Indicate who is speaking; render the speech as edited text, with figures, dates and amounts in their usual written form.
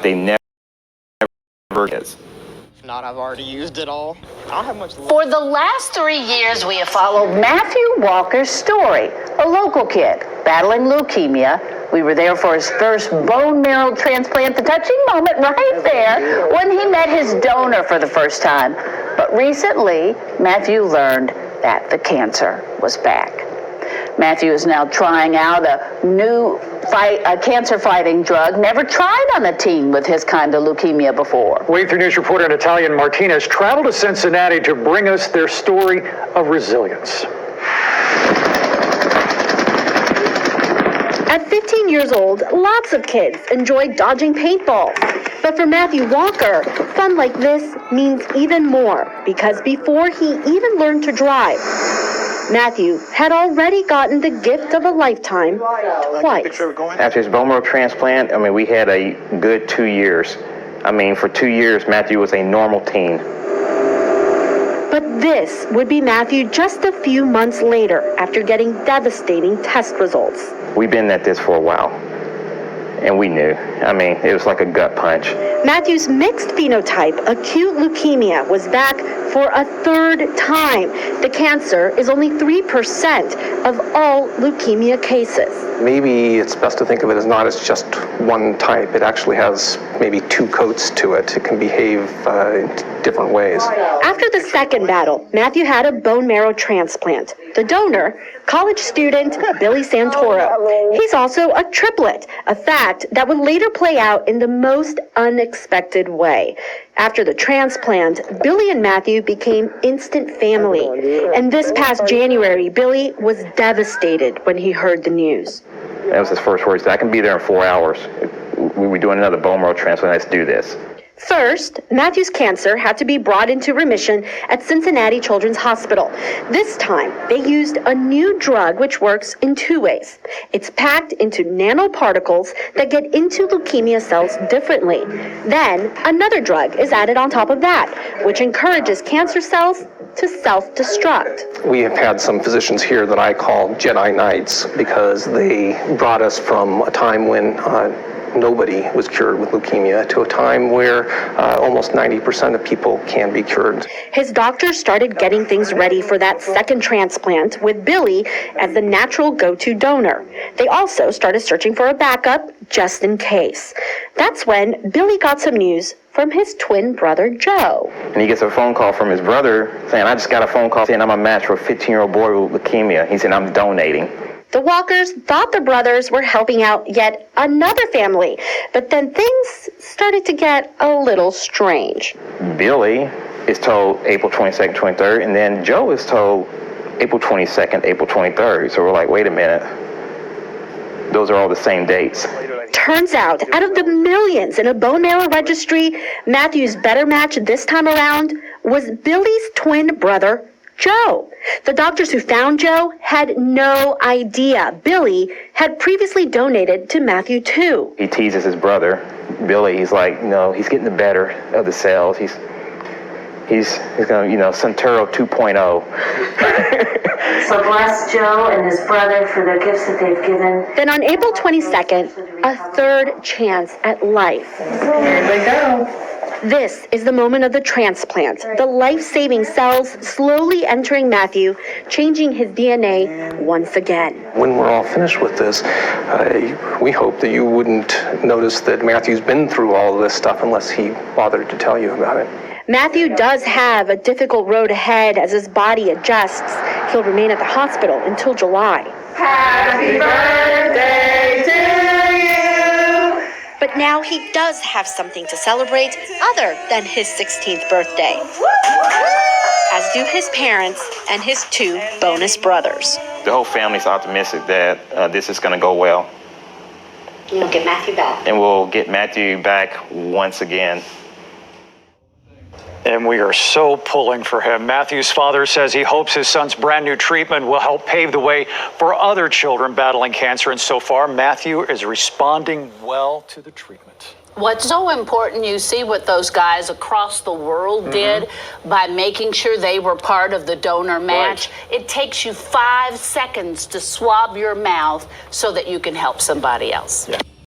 Speaker 1: They never is.
Speaker 2: If not, I've already used it all. I don't have much left.
Speaker 3: For the last 3 years, we have followed Matthew Walker's story, a local kid battling leukemia. We were there for his first bone marrow transplant, the touching moment right there when he met his donor for the first time. But recently, Matthew learned that the cancer was back. Matthew is now trying out a new cancer-fighting drug, never tried on a teen with his kind of leukemia before.
Speaker 4: Wave3 News reporter Natalia Martinez traveled to Cincinnati to bring us their story of resilience.
Speaker 5: At 15 years old, lots of kids enjoy dodging paintballs. But for Matthew Walker, fun like this means even more, because before he even learned to drive, Matthew had already gotten the gift of a lifetime twice.
Speaker 1: After his bone marrow transplant, we had a good 2 years. For 2 years, Matthew was a normal teen.
Speaker 5: But this would be Matthew just a few months later after getting devastating test results.
Speaker 1: We've been at this for a while, and we knew. It was like a gut punch.
Speaker 5: Matthew's mixed phenotype acute leukemia was back for a third time. The cancer is only 3% of all leukemia cases.
Speaker 6: Maybe it's best to think of it as not as just one type. It actually has maybe two coats to it. It can behave in different ways.
Speaker 5: After the second battle, Matthew had a bone marrow transplant. The donor, college student Billy Santoro. He's also a triplet, a fact that would later play out in the most unexpected way. After the transplant, Billy and Matthew became instant family. And this past January, Billy was devastated when he heard the news.
Speaker 1: That was his first words. I can be there in 4 hours. We were doing another bone marrow transplant. Let's do this.
Speaker 5: First, Matthew's cancer had to be brought into remission at Cincinnati Children's Hospital. This time, they used a new drug which works in two ways. It's packed into nanoparticles that get into leukemia cells differently. Then, another drug is added on top of that, which encourages cancer cells to self-destruct.
Speaker 6: We have had some physicians here that I call Jedi Knights because they brought us from a time when nobody was cured with leukemia to a time where almost 90% of people can be cured.
Speaker 5: His doctors started getting things ready for that second transplant with Billy as the natural go-to donor. They also started searching for a backup just in case. That's when Billy got some news from his twin brother, Joe.
Speaker 1: And he gets a phone call from his brother saying, I just got a phone call saying I'm a match for a 15-year-old boy with leukemia. He said, I'm donating.
Speaker 5: The Walkers thought the brothers were helping out yet another family, but then things started to get a little strange.
Speaker 1: Billy is told April 22nd, 23rd, and then Joe is told April 22nd, April 23rd. So we're like, wait a minute. Those are all the same dates.
Speaker 5: Turns out, out of the millions in a bone marrow registry, Matthew's better match this time around was Billy's twin brother, Joe. The doctors who found Joe had no idea Billy had previously donated to Matthew too.
Speaker 1: He teases his brother, Billy. He's like, no, he's getting the better of the cells. He's going to, Santoro 2.0.
Speaker 7: So bless Joe and his brother for the gifts that they've given.
Speaker 5: Then on April 22nd, a third chance at life.
Speaker 7: Here they go.
Speaker 5: This is the moment of the transplant, the life-saving cells slowly entering Matthew, changing his DNA once again.
Speaker 6: When we're all finished with this, we hope that you wouldn't notice that Matthew's been through all of this stuff unless he bothered to tell you about it.
Speaker 5: Matthew does have a difficult road ahead as his body adjusts. He'll remain at the hospital until July.
Speaker 7: Happy birthday to you!
Speaker 5: But now he does have something to celebrate other than his 16th birthday. As do his parents and his two bonus brothers.
Speaker 1: The whole family's optimistic that this is going to go well.
Speaker 5: You'll get Matthew back.
Speaker 1: And we'll get Matthew back once again.
Speaker 4: And we are so pulling for him. Matthew's father says he hopes his son's brand new treatment will help pave the way for other children battling cancer. And so far, Matthew is responding well to the treatment.
Speaker 3: What's so important, you see what those guys across the world did by making sure they were part of the donor match. Right. It takes you 5 seconds to swab your mouth so that you can help somebody else.
Speaker 4: Yeah.